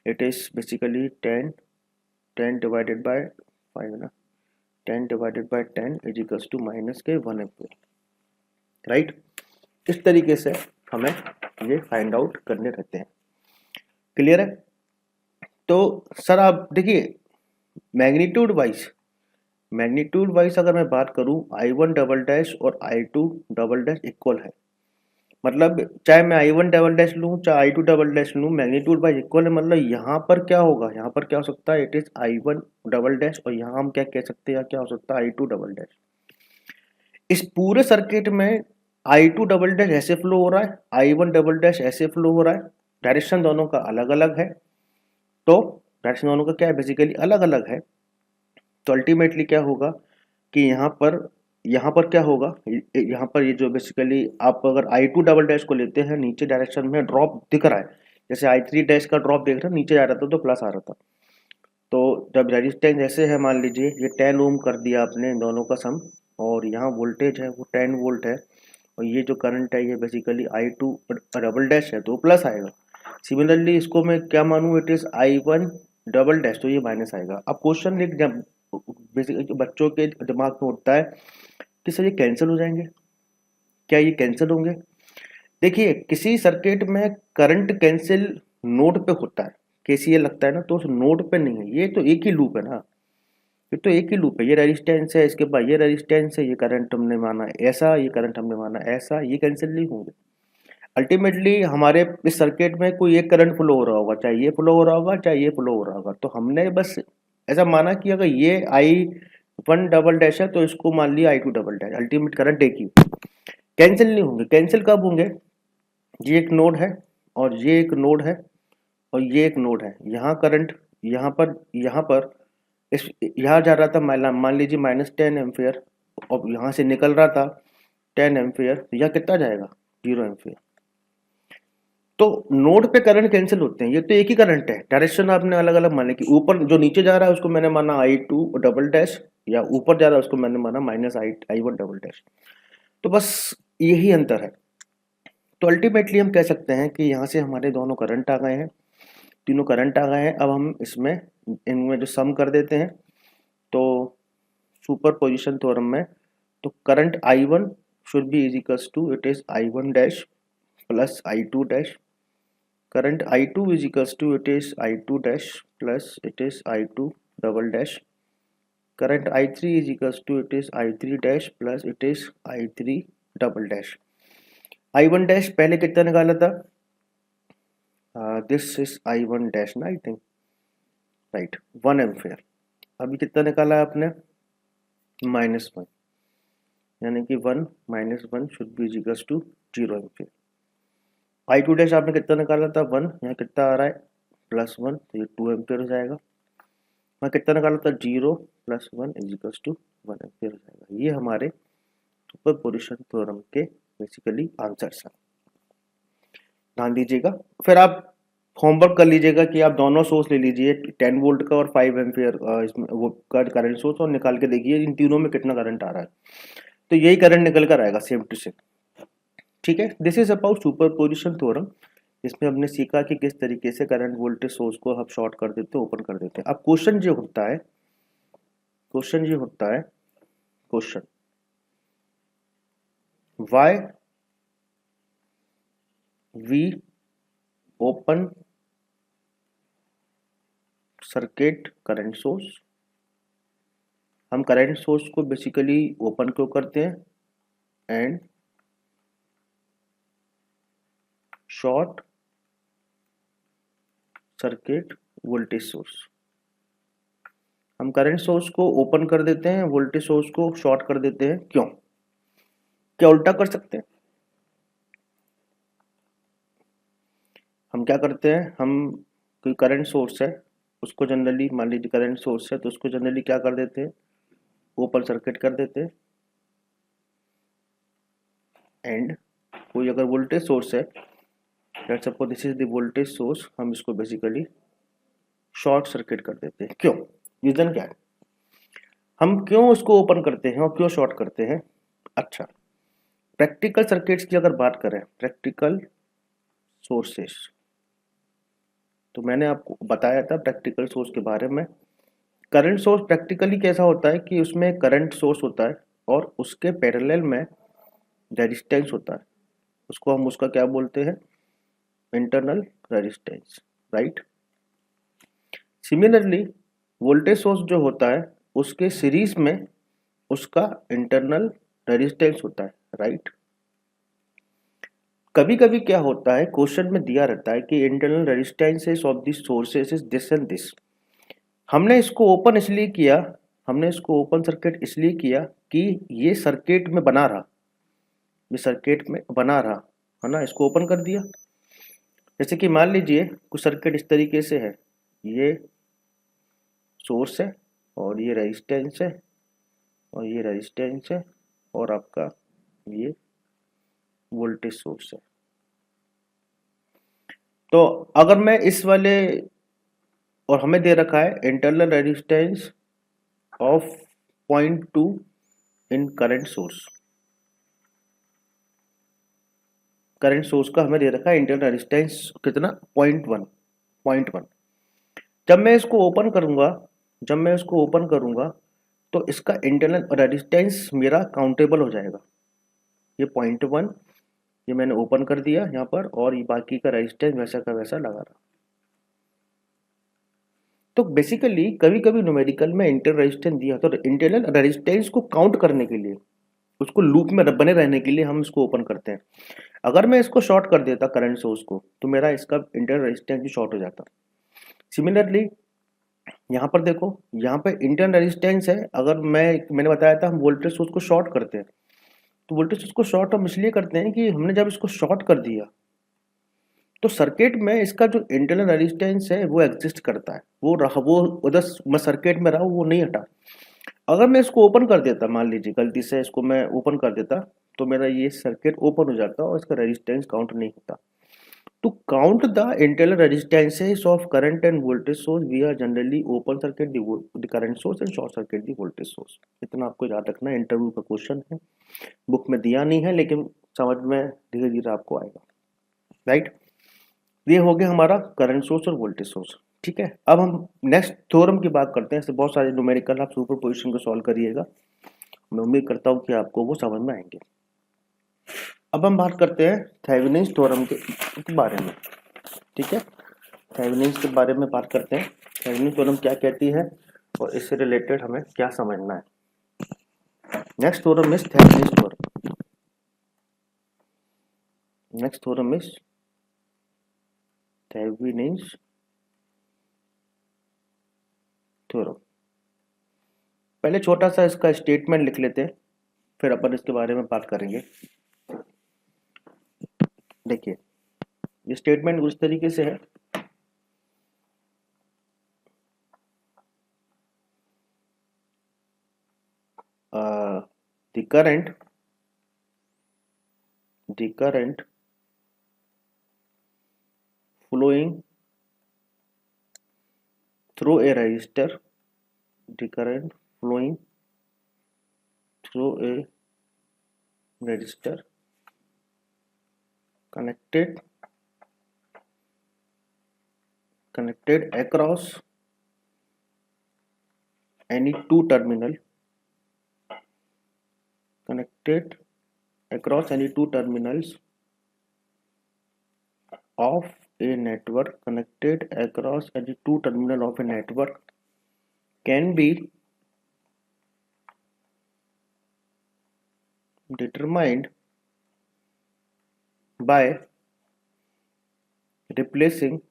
it is basically 10 divided by 5 है ना, 10 divided by 10 equals to minus के 1 एम्पीयर, राइट। इस तरीके से हमें ये फाइंड आउट करने रहते हैं। क्लियर है। तो सर आप देखिए मैग्नीट्यूड वाइज अगर मैं बात करूं I1 डबल डैश और I2 डबल डैश इक्वल है, मतलब चाहे मैं I1 डबल डैश लूं चाहे I2 डबल डैश लूं, मैग्नीट्यूड वाइज इक्वल है। मतलब यहाँ पर क्या होगा, यहाँ पर क्या हो सकता है, it is I1 double dash और यहाँ हम क्या कह सकते हैं, क्या हो सकता है I2 डबल डैश। इस पूरे सर्किट में I2 डबल डैश ऐसे फ्लो हो रहा है, I1 डबल डैश ऐसे फ्लो हो रहा है, डायरेक्शन दोनों का अलग अलग है। तो डायरेक्शन दोनों का क्या है, बेसिकली अलग अलग है। तो अल्टीमेटली क्या होगा कि यहाँ पर क्या होगा, यहाँ पर ये जो बेसिकली आप अगर I2 डबल डैश को लेते हैं, नीचे डायरेक्शन में ड्रॉप दिख रहा है, जैसे I3 डैश का ड्रॉप देख रहे हैं, नीचे जा रहा था तो प्लस आ रहा था। तो जब रेजिस्टेंस ऐसे है, मान लीजिए ये 10 ओम कर दिया आपने इन दोनों का सम, और यहाँ वोल्टेज है वो 10 वोल्ट है, और ये जो करंट है ये बेसिकली I2 डबल डैश है तो प्लस आएगा। सिमिलरली इसको मैं क्या मानूं, it is I1 double dash, तो ये माइनस आएगा। अब क्वेश्चन एक जब बेसिकली बच्चों के दिमाग में उठता है कि सर ये कैंसिल हो जाएंगे, क्या ये कैंसिल होंगे। देखिए किसी सर्किट में करंट कैंसिल नोड पे होता है, KCL लगता है ना, तो उस नोड पे नहीं है, ये तो एक ही लूप है ना, ये तो एक ही लूप है। ये रेजिस्टेंस है, इसके बाद ये रेजिस्टेंस है, ये करंट हमने माना ऐसा, ये करंट हमने माना ऐसा, ये कैंसिल नहीं होंगे। अल्टीमेटली हमारे इस सर्किट में कोई एक करंट फ्लो हो रहा होगा, चाहे ये फ्लो हो रहा होगा चाहे ये फ्लो हो रहा होगा। तो हमने बस ऐसा माना कि अगर ये I1 डबल डैश है तो इसको मान लिया I2 double dash, ultimate current एक ही। कैंसिल नहीं होंगे, कैंसिल कब होंगे, ये एक नोड है और ये एक नोड है और ये एक नोड है, यहाँ करंट यहाँ पर इस यहाँ जा रहा था, मान लीजिए -10 एम्पियर, और यहाँ से निकल रहा था 10 एम्पियर, तो यह कितना जाएगा 0 एम्पियर। तो नोड पे करंट कैंसिल होते हैं, ये तो एक ही करंट है, डायरेक्शन आपने अलग अलग माने कि ऊपर जो नीचे जा रहा है उसको मैंने माना I2 डबल डैश, या ऊपर जा रहा है उसको मैंने माना -I1 डबल डैश। तो बस यही अंतर है। तो अल्टीमेटली हम कह सकते हैं कि यहाँ से हमारे दोनों करंट आ गए हैं, तीनों करंट आ गए हैं। अब हम इसमें इनमें जो सम कर देते हैं, तो सुपर पोजिशन थ्योरम में तो current I1 should be is equals to, it is I1 dash plus I2 dash, current I2 is equals to, it is I2 dash plus it is I2 double dash, current I3 is equals to, it is I3 dash plus it is I3 double dash। I1 dash पहले कितना निकाला था, this is I1 dash ना, I think right 1 ampere. अभी कितना निकाला आपने -1, यानी कि 1 - 1 should be is equals to 0 ampere. I2 dash आपने कितना निकाला था 1, यहाँ कितना आ रहा है +1, तो ये 2 एम्पियर हो जाएगा। मैं कितना निकाला था 0 + 1 इज इक्वल्स टू 1 एम्पियर हो जाएगा। ये हमारे सुपरपोजिशन थ्योरम के बेसिकली आंसर्स हैं, ध्यान दीजिएगा। फिर आप होमवर्क कर लीजिएगा कि आप दोनों सोर्स ले लीजिए, 10 वोल्ट का और 5 एम्पियर इसमें वो करंट सोर्स, और निकाल के देखिए इन तीनों में कितना करंट आ रहा है, तो यही करंट निकल कर आएगा सेम टू सेम। ठीक है, this is about superposition theorem. इसमें हमने सीखा कि किस तरीके से करंट वोल्टेज सोर्स को हम शॉर्ट कर देते हैं, ओपन कर देते हैं। अब क्वेश्चन ये होता है, question why we open circuit current source. हम करंट सोर्स को बेसिकली ओपन क्यों करते हैं, and short circuit voltage source. हम करंट सोर्स को ओपन कर देते हैं, वोल्टेज सोर्स को शॉर्ट कर देते हैं, क्यों, क्या उल्टा कर सकते हैं। हम क्या करते हैं, हम कोई करंट सोर्स है उसको जनरली, मान लीजिए करंट सोर्स है तो उसको जनरली क्या कर देते हैं, ओपन सर्किट कर देते हैं। एंड कोई अगर वोल्टेज सोर्स है, let's suppose this is the voltage source, हम इसको बेसिकली शॉर्ट सर्किट कर देते हैं, क्यों। रीजन क्या है, हम क्यों उसको ओपन करते हैं और क्यों शॉर्ट करते हैं। अच्छा, प्रैक्टिकल सर्किट्स की अगर बात करें, प्रैक्टिकल सोर्सेस, तो मैंने आपको बताया था प्रैक्टिकल सोर्स के बारे में। करंट सोर्स प्रैक्टिकली कैसा होता है कि उसमें करंट सोर्स होता है और उसके पैरेलल में रेजिस्टेंस होता है, उसको हम उसका क्या बोलते हैं, internal resistance, right. Similarly voltage source जो होता है उसके सीरीज में उसका इंटरनल रेजिस्टेंस होता है, राइट। कभी कभी क्या होता है, क्वेश्चन में दिया रहता है कि internal resistances of this sources is this and this. हमने इसको ओपन इसलिए किया, हमने इसको ओपन सर्किट इसलिए किया कि ये सर्किट में बना रहा, ये सर्किट में बना रहा, है ना, इसको ओपन कर दिया। जैसे कि मान लीजिए कुछ सर्किट इस तरीके से है, ये सोर्स है और ये रेजिस्टेंस है और ये रेजिस्टेंस है और आपका ये वोल्टेज सोर्स है। तो अगर मैं इस वाले, और हमें दे रखा है internal resistance of 0.2 in current source, current source का हमें दे रखा है इंटरनल रेजिस्टेंस कितना, 0.1। जब मैं इसको ओपन करूंगा, जब मैं इसको ओपन करूंगा तो इसका इंटरनल रेजिस्टेंस मेरा काउंटेबल हो जाएगा। ये 0.1 ये मैंने ओपन कर दिया यहाँ पर, और ये बाकी का रेजिस्टेंस वैसा का वैसा लगा रहा। तो बेसिकली कभी कभी न्यूमेरिकल में इंटरनल रेजिस्टेंस दिया तो इंटरनल रेजिस्टेंस को काउंट करने के लिए, उसको लूप में बने रहने के लिए हम इसको ओपन करते हैं। अगर मैं इसको शॉर्ट कर देता करंट सोर्स को तो मेरा इसका इंटरनल रेजिस्टेंस भी शॉर्ट हो जाता। सिमिलरली यहाँ पर देखो, यहाँ पे इंटरनल रेजिस्टेंस है, अगर मैंने बताया था हम वोल्टेज सोर्स को शॉर्ट करते हैं, तो वोल्टेज सोर्स को शॉर्ट हम इसलिए करते हैं कि हमने जब इसको शॉर्ट कर दिया तो सर्किट में इसका जो इंटरनल रेजिस्टेंस है वो एग्जिस्ट करता है, वो रहा, वो उधर मैं सर्किट में रहा, वो नहीं हटा। अगर मैं इसको ओपन कर देता, मान लीजिए गलती से इसको मैं ओपन कर देता, तो मेरा ये सर्किट ओपन हो जाता और इसका रेजिस्टेंस काउंट नहीं होता। To count the internal resistances of current and voltage source, we are generally open circuit the current source and short circuit the voltage source। इतना आपको याद रखना है, इंटरव्यू का क्वेश्चन है, बुक में दिया नहीं है लेकिन समझ में धीरे धीरे आपको आएगा, राइट। ये हो गया हमारा करंट सोर्स और वोल्टेज सोर्स, ठीक है। अब हम नेक्स्ट थ्योरम की बात करते हैं। इससे बहुत सारे न्यूमेरिकल आप सुपर पोजिशन को सॉल्व करिएगा, मैं उम्मीद करता हूँ कि आपको वो समझ में आएंगे। अब हम बात करते हैं थेवेनिन्स थ्योरम के बारे में, ठीक है। थेवेनिन्स के बारे में बात करते हैं, थेवेनिन्स थ्योरम क्या कहती है और इससे रिलेटेड हमें क्या समझना है। Next theorem is Thevenin's theorem, next theorem is Thevenin's theorem. पहले छोटा सा इसका स्टेटमेंट लिख लेते हैं, फिर अपन इसके बारे में बात करेंगे। देखिए ये स्टेटमेंट उस तरीके से है, the current flowing through a resistor, the current flowing through a resistor connected across any two terminal, connected across any two terminals of a network, connected across any two terminal of a network can be determined by replacing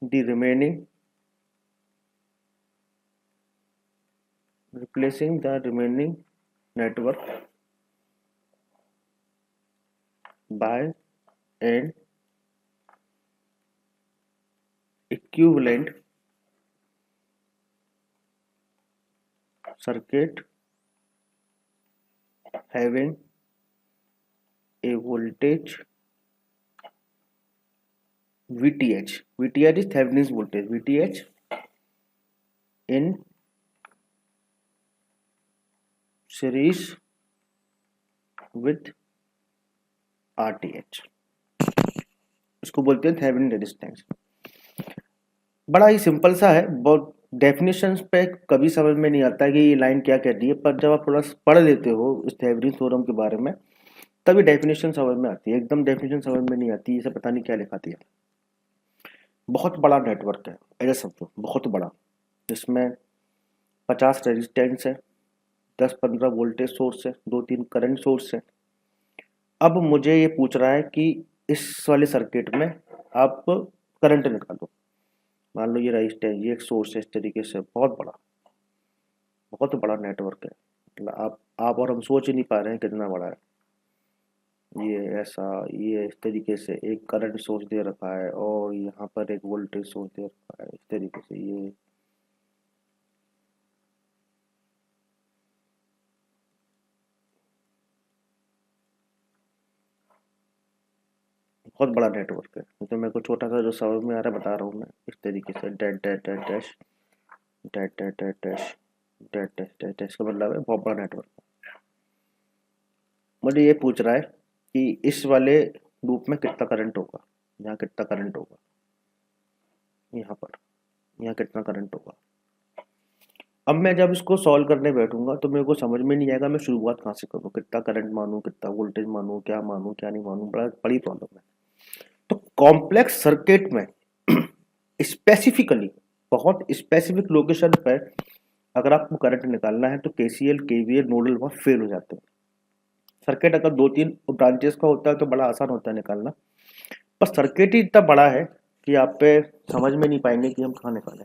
the remaining network by an equivalent circuit having a voltage VTH is Thevenin's voltage. VTH in series with RTH, इसको बोलते हैं Thevenin resistance. बड़ा ही simple सा है, बहुत definitions पे कभी समझ में नहीं आता कि ये लाइन क्या कह रही है, पर जब आप थोड़ा पढ़ लेते हो इस थेवेनिन थ्योरम के बारे में तभी डेफिनेशन समझ में आती है। एकदम डेफिनेशन समझ में नहीं आती, इसे पता नहीं क्या लिखाती है। बहुत बड़ा नेटवर्क है, ऐसा समझो, बहुत बड़ा, जिसमें 50 रेजिस्टेंस है, 10-15 वोल्टेज सोर्स है, 2-3 करंट सोर्स है। अब मुझे ये पूछ रहा है कि इस वाले सर्किट में आप करंट निकालो। मान लो ये रेजिस्टेंस, ये एक सोर्स है, इस तरीके से बहुत बड़ा नेटवर्क है। मतलब आप और हम सोच ही नहीं पा रहे हैं कितना बड़ा है ये। ऐसा ये इस तरीके से एक करंट सोर्स दे रखा है और यहाँ पर एक वोल्टेज सोर्स दे रखा है, इस तरीके से ये बहुत बड़ा नेटवर्क है। तो मेरे को छोटा सा जो समझ में आ रहा है बता रहा हूँ मैं, इस तरीके say that that that dash that that that dash that dash that dash का मतलब है बहुत बड़ा नेटवर्क। मुझे ये पूछ रहा है कि इस वाले लूप में कितना करंट होगा, यहाँ कितना करंट होगा, यहाँ कितना करंट होगा। अब मैं जब इसको सॉल्व करने बैठूंगा तो मेरे को समझ में नहीं आएगा मैं शुरुआत कहाँ से करूँ, कितना करंट मानूँ, कितना वोल्टेज मानूँ, क्या मानूँ क्या नहीं मानूँ, बड़ी प्रॉब्लम है। तो कॉम्प्लेक्स सर्किट में स्पेसिफिकली बहुत स्पेसिफिक लोकेशन पर अगर आपको करंट निकालना है तो KCL KVL नोडल वहाँ फेल हो जाते हैं। सर्किट अगर 2-3 ब्रांचेस का होता है तो बड़ा आसान होता है निकालना, पर सर्किट ही इतना बड़ा है कि आप पे समझ में नहीं पाएंगे कि हम कहाँ निकालें।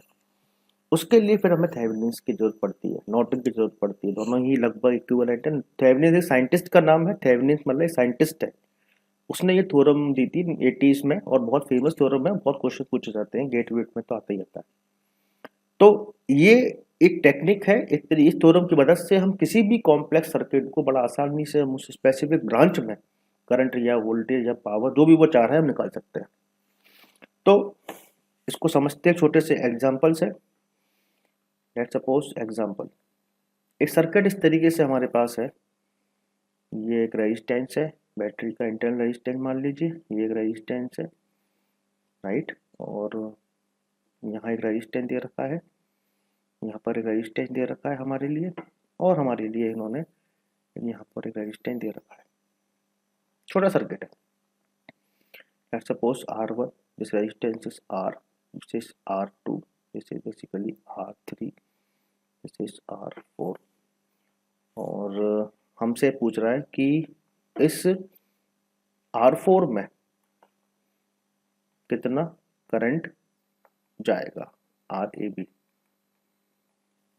उसके लिए फिर हमें थेवेनिन्स की जरूरत पड़ती है, नॉर्टन की जरूरत पड़ती है, दोनों ही लगभग इक्विवेलेंट है। थेवेनिन्स एक साइंटिस्ट का नाम है, थेवेनिन्स मतलब साइंटिस्ट है, उसने ये थ्योरम दी थी 80s में और बहुत फेमस थ्योरम है, बहुत क्वेश्चन पूछे जाते हैं, गेट वेट में तो आता ही आता है। तो ये एक टेक्निक है, इस थ्योरम की मदद से हम किसी भी कॉम्प्लेक्स सर्किट को बड़ा आसानी से हम उस स्पेसिफिक ब्रांच में करंट या वोल्टेज या पावर जो भी वो चाह रहे हैं हम निकाल सकते हैं। तो इसको समझते हैं छोटे से एग्जाम्पल से। लेट्स सपोज एग्जाम्पल, एक सर्किट इस तरीके से हमारे पास है, ये एक रेजिस्टेंस है, बैटरी का इंटरनल रेजिस्टेंस मान लीजिए, ये एक रेजिस्टेंस है, राइट, और यहाँ एक रेजिस्टेंस दे रखा है, यहाँ पर एक रेजिस्टेंस दे रखा है हमारे लिए, और हमारे लिए इन्होंने यहाँ पर एक रेजिस्टेंस दे रखा है। छोटा सर्किट है। Let's suppose R1, this resistance is R, this is R2, this is basically R3, this is R4, और हमसे पूछ रहा है कि इस R4 में कितना करंट जाएगा, RAB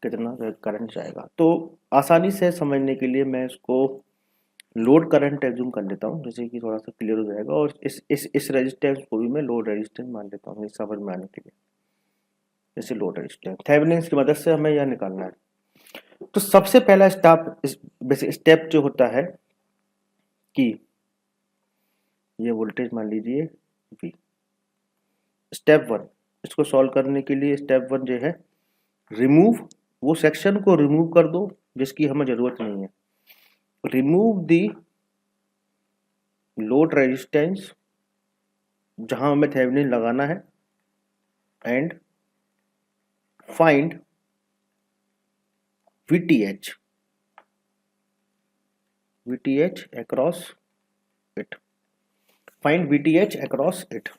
कितना करंट जाएगा। तो आसानी से समझने के लिए मैं इसको लोड करंट एज्यूम कर लेता हूँ, जैसे कि थोड़ा सा क्लियर हो जाएगा, और इस रेजिस्टेंस को भी मैं लोड रेजिस्टेंस मान लेता हूँ समझ में आने के लिए। जैसे लोड रेजिस्टेंस थेवेनिन्स की मदद से हमें यह निकालना है। तो सबसे पहला स्टेप जो होता है कि ये वोल्टेज मान लीजिए V। स्टेप 1, इसको सॉल्व करने के लिए स्टेप 1 जो है रिमूव, वो सेक्शन को रिमूव कर दो जिसकी हमें जरूरत नहीं है। रिमूव दी लोड रेजिस्टेंस जहां हमें थेवेनिन लगाना है, and find VTH across it, find VTH across it.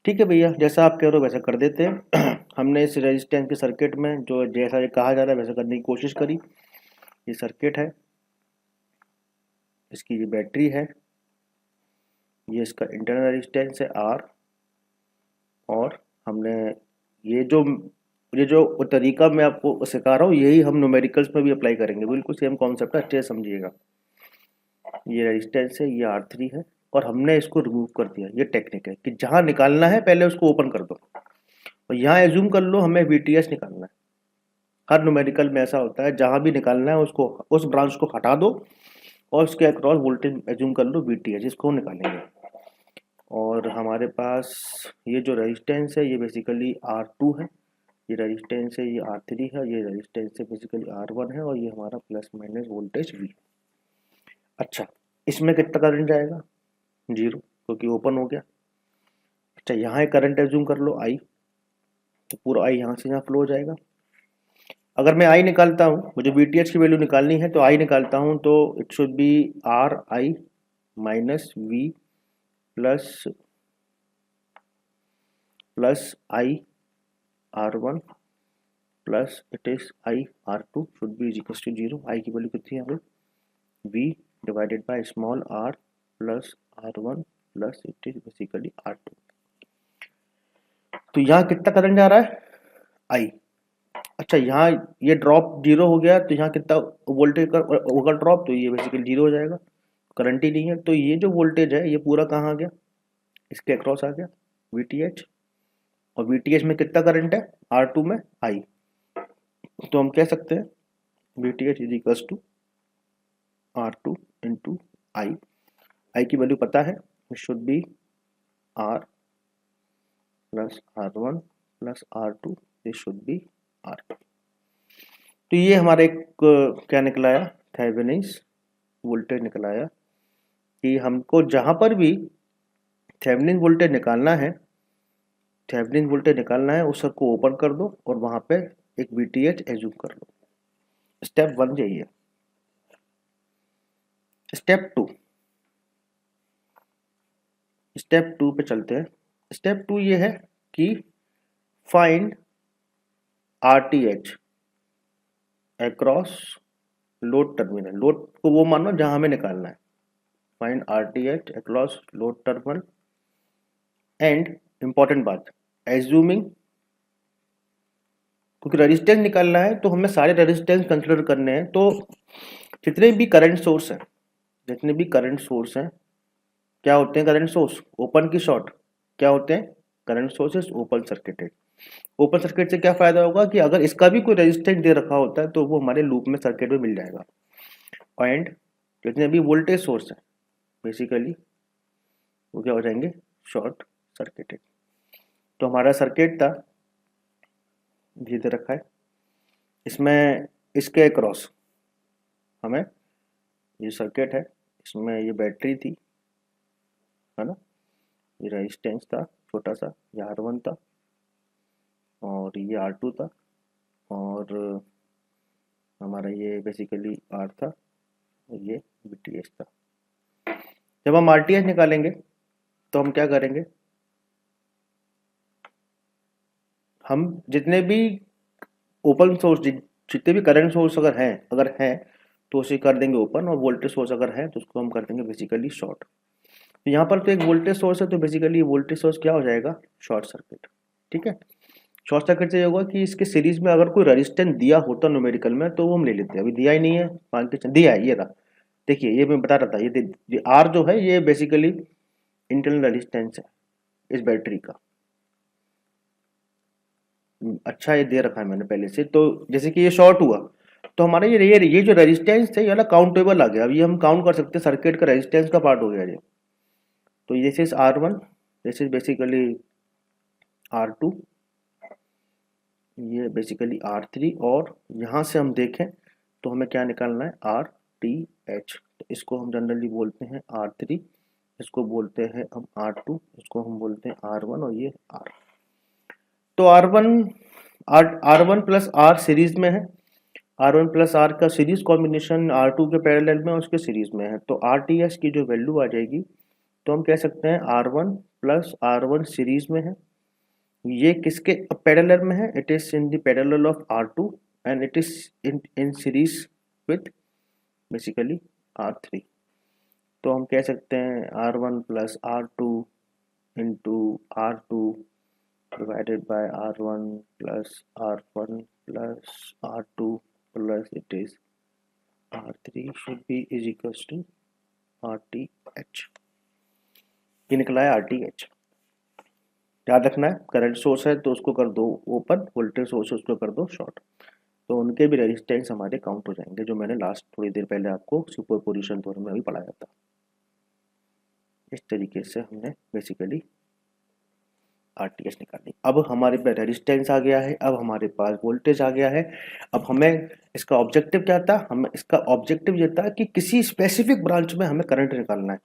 ठीक है भैया, जैसा आप कह रहे हो वैसा कर देते हैं। हमने इस रेजिस्टेंस के सर्किट में जो जैसा ये कहा जा रहा है वैसा करने की कोशिश करी। ये सर्किट है, इसकी ये बैटरी है, ये इसका इंटरनल रेजिस्टेंस है R, और हमने ये जो तरीका मैं आपको सिखा रहा हूँ यही हम न्यूमेरिकल्स में भी अप्लाई करेंगे, बिल्कुल सेम कॉन्सेप्ट है, अच्छे से समझिएगा। ये रेजिस्टेंस है, ये R3 है, और हमने इसको रिमूव कर दिया। ये टेक्निक है कि जहां निकालना है पहले उसको ओपन कर दो, और यहाँ एज्यूम कर लो हमें VTH निकालना है। हर न्यूमेरिकल में ऐसा होता है, जहां भी निकालना है उसको उस ब्रांच को हटा दो और उसके अक्रॉस वोल्टेज एज्यूम कर लो VTH, इसको निकालेंगे। और हमारे पास ये जो रेजिस्टेंस है ये बेसिकली R2 है, ये रेजिस्टेंस है ये R3 है, ये रेजिस्टेंस है बेसिकली R1 है, और ये हमारा प्लस माइनस वोल्टेज V। अच्छा, इसमें कितना करंट जाएगा? 0, क्योंकि ओपन हो गया। अच्छा, यहाँ एक करंट एज्यूम कर लो I, तो पूरा I यहाँ से यहाँ फ्लो हो जाएगा। अगर मैं I निकालता हूँ, मुझे VTH की वैल्यू निकालनी है, तो I निकालता हूँ तो it should be RI minus V plus I R1 plus it is I R2 should be equal to 0। I की वैल्यू कितनी है? V divided by small r plus R1 plus it is basically R2। तो यहाँ कितना current जा रहा है? I। अच्छा, यहाँ ये ड्रॉप 0 हो गया, तो यहाँ कितना वोल्टेज का होगा ड्रॉप? तो ये बेसिकली 0 हो जाएगा, करंट ही नहीं है। तो ये जो वोल्टेज है ये पूरा कहाँ आ गया? इसके अक्रॉस आ गया, VTH। और VTH में कितना करंट है? R2 में I। तो हम कह सकते हैं VTH is equal to R2 into I की वैल्यू पता है, it should be R plus R1 plus R2, this should be R2। तो ये हमारा एक क्या निकला आया? थेवेनिन्स वोल्टेज निकला आया कि हमको जहां पर भी थेवेनिन वोल्टेज निकालना है, थेवेनिन वोल्टेज निकालना है, उस को ओपन कर दो और वहां पे एक VTH एज्यूम कर लो। स्टेप 1 यही है। स्टेप 2 पे चलते हैं। स्टेप 2 ये है कि find RTH across load terminal. Load को वो मानो जहां हमें निकालना है। Find RTH across load terminal and important बात, एज्यूमिंग, क्योंकि रेजिस्टेंस निकालना है तो हमें सारे रेजिस्टेंस कंसिडर करने हैं। तो जितने भी करंट सोर्स हैं, क्या होते हैं करंट सोर्स? ओपन की शॉर्ट। क्या होते हैं current sources? Open circuited. Open circuit से क्या फायदा होगा कि अगर इसका भी कोई रेजिस्टेंस दे रखा होता है तो वो हमारे लूप में सर्किट में मिल जाएगा। एंड जितने भी वोल्टेज सोर्स है बेसिकली वो क्या हो जाएंगे? Short circuited. तो हमारा सर्किट था ये दे रखा है, इसमें इसके अक्रॉस हमें ये सर्किट है, इसमें ये बैटरी थी, है ना, ये रेजिस्टेंस था छोटा सा, ये R1 था और ये R2 था, और हमारा ये बेसिकली R था और ये VTH था। जब हम RTH निकालेंगे तो हम क्या करेंगे? हम जितने भी ओपन सोर्स, जितने भी करंट सोर्स अगर हैं तो उसे कर देंगे ओपन, और वोल्टेज सोर्स अगर है तो उसको हम कर देंगे बेसिकली शॉर्ट। तो यहाँ पर तो एक वोल्टेज सोर्स है, तो बेसिकली वोल्टेज सोर्स क्या हो जाएगा? Short circuit. ठीक है, शॉर्ट सर्किट से ये होगा कि इसके सीरीज में अगर कोई रेजिस्टेंस दिया होता न्यूमेरिकल में तो वो हम ले लेते हैं। अभी दिया ही नहीं है, मान के दिया है, ये रहा, देखिए ये मैं बता रहा था, ये R जो है ये बेसिकली इंटरनल रेजिस्टेंस है इस बैटरी का। अच्छा, ये दे रखा है मैंने पहले से। तो जैसे कि ये शॉर्ट हुआ तो हमारा ये जो रेजिस्टेंस है ये वाला काउंटेबल आ गया। अब ये हम काउंट कर सकते हैं, सर्किट का रेजिस्टेंस का पार्ट हो गया ये। तो this is R1, this is basically R2, ये बेसिकली R3, और यहाँ से हम देखें तो हमें क्या निकालना है? RTH। तो इसको हम जनरली बोलते हैं R3, इसको बोलते हैं हम R2, इसको हम बोलते हैं R1, और ये R। तो R1 प्लस R सीरीज में है, R1 प्लस R का सीरीज कॉम्बिनेशन R2 के पैरेलल में उसके सीरीज में है। तो RTH की जो वैल्यू आ जाएगी तो हम कह सकते हैं R1 प्लस R1 सीरीज में है, ये किसके पैरेलल में है? It is in the parallel of R2 and it is in series with basically R3। तो हम कह सकते हैं R1 plus R2 into R2 divided by R1 plus R1 plus R2 plus it is R3 should be is equals to RTH। ये निकला है RTH। याद रखना है, करंट सोर्स है तो उसको कर दो ओपन, वोल्टेज सोर्स है उसको कर दो शॉर्ट, तो उनके भी रेजिस्टेंस हमारे काउंट हो जाएंगे, जो मैंने लास्ट थोड़ी देर पहले आपको सुपरपोजिशन थ्योरम में भी पढ़ाया था। इस तरीके से हमने बेसिकली आरटीएच निकाली। अब हमारे पास रेजिस्टेंस आ गया है, अब हमारे पास वोल्टेज आ गया है। अब हमें इसका ऑब्जेक्टिव क्या था, हमें इसका ऑब्जेक्टिव ये था कि किसी स्पेसिफिक ब्रांच में हमें करंट निकालना है।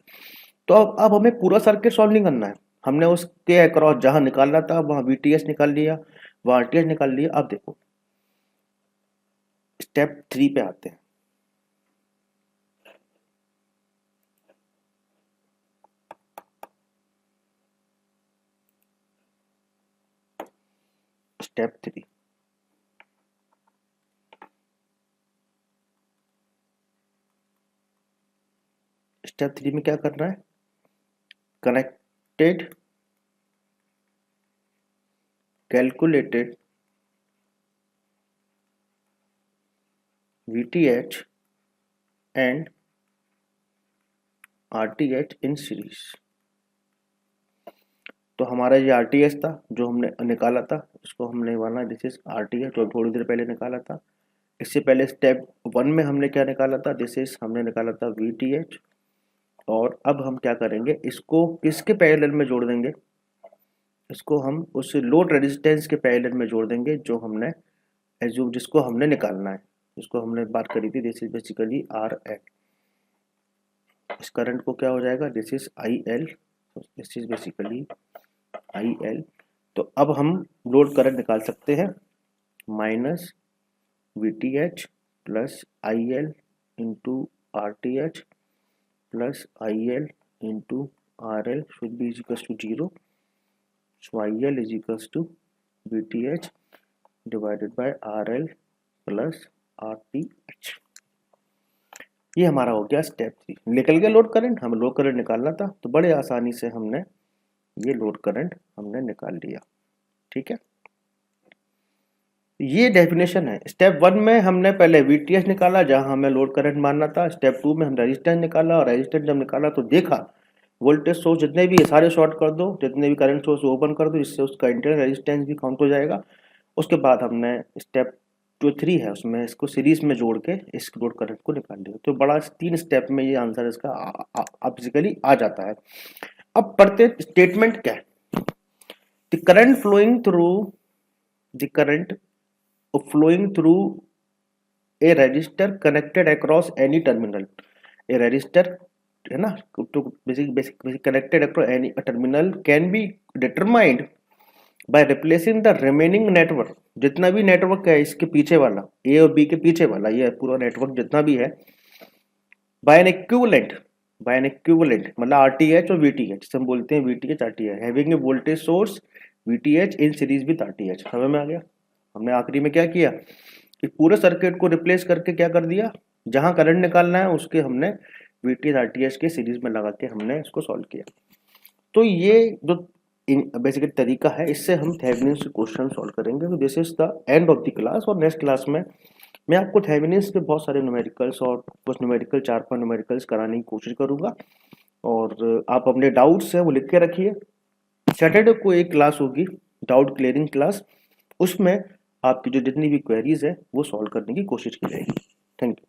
तो अब हमें पूरा सर्किट सॉल्व नहीं करना है, हमने उसके अक्रॉस जहां निकालना था वहां वीटीएस निकाल लिया, वहां आरटीएच निकाल लिया। अब देखो स्टेप 3 पे आते हैं। स्टेप 3 स्टेप 3 में क्या करना है, connected calculated VTH and RTH in series. तो हमारा ये RTH था जो हमने निकाला था, इसको हमने माना दिस इज RTH, जो थोड़ी देर पहले निकाला था। इससे पहले स्टेप 1 में हमने क्या निकाला था, दिस इज हमने निकाला था VTH। और अब हम क्या करेंगे, इसको किसके पैरेलल में जोड़ देंगे, इसको हम उस लोड रेजिस्टेंस के पैरेलल में जोड़ देंगे जो हमने एज्यूम, जिसको हमने निकालना है, जिसको हमने बात करी थी। This is basically RL। इस करंट को क्या हो जाएगा, this is IL, this is basically IL। तो अब हम लोड करंट निकाल सकते हैं, minus VTH plus IL into RTH plus IL into RL should be equals to 0। So IL is equals to VTH divided by RL plus RTH। ये हमारा हो गया स्टेप 3। निकल गया लोड करंट, हमें लोड करंट निकालना था तो बड़े आसानी से हमने ये लोड करंट हमने निकाल लिया। ठीक है, ये डेफिनेशन है। स्टेप 1 में हमने पहले VTH निकाला जहां हमें लोड करंट मानना था। स्टेप 2 में हम रेजिस्टेंस निकाला, और रेजिस्टेंस जब निकाला तो देखा वोल्टेज सोर्स जितने भी सारे शॉर्ट कर दो, जितने भी करंट सोर्स ओपन कर दो, इससे उसका इंटरनल रेजिस्टेंस भी काउंट हो जाएगा। उसके बाद हमने स्टेप जो 3 है उसमें इसको सीरीज में जोड़ के इस लोड करंट को निकाल लिया। तो बड़ा 3 स्टेप में ये आंसर इसका बेसिकली आ जाता है। अब पढ़ते स्टेटमेंट क्या है। The current flowing through a resistor connected across any terminal. A resistor है ना, तो basic connected across any terminal can be determined by replacing the remaining network. जितना भी नेटवर्क है इसके पीछे वाला, ए और बी के पीछे वाला, ये पूरा नेटवर्क जितना भी है, बाय एन इक्विवेलेंट मतलब RTH और VTH, हम बोलते हैं VTH RTH, having a voltage source VTH in series with RTH। समझ में आ गया। हमने आखिरी में क्या किया कि पूरे सर्किट को रिप्लेस करके क्या कर दिया, जहां करंट निकालना है उसके हमने VTH RTH के सीरीज में लगा के हमने इसको सॉल्व किया। तो ये जो बेसिकली तरीका है, इससे हम थेवेनिन्स के क्वेश्चन सॉल्व करेंगे। तो this is the end of the class. और नेक्स्ट क्लास में मैं आपको थेवेनिन्स के बहुत सारे न्यूमेरिकल्स और कुछ न्यूमेरिकल 4-5 न्यूमेरिकल्स कराने की कोशिश करूंगा। और आप अपने डाउट्स हैं वो लिख के रखिए। सैटरडे को एक क्लास होगी, डाउट क्लियरिंग क्लास, उसमें आपकी जो जितनी भी क्वेरीज है वो सॉल्व करने की कोशिश की जाएगी। Thank you.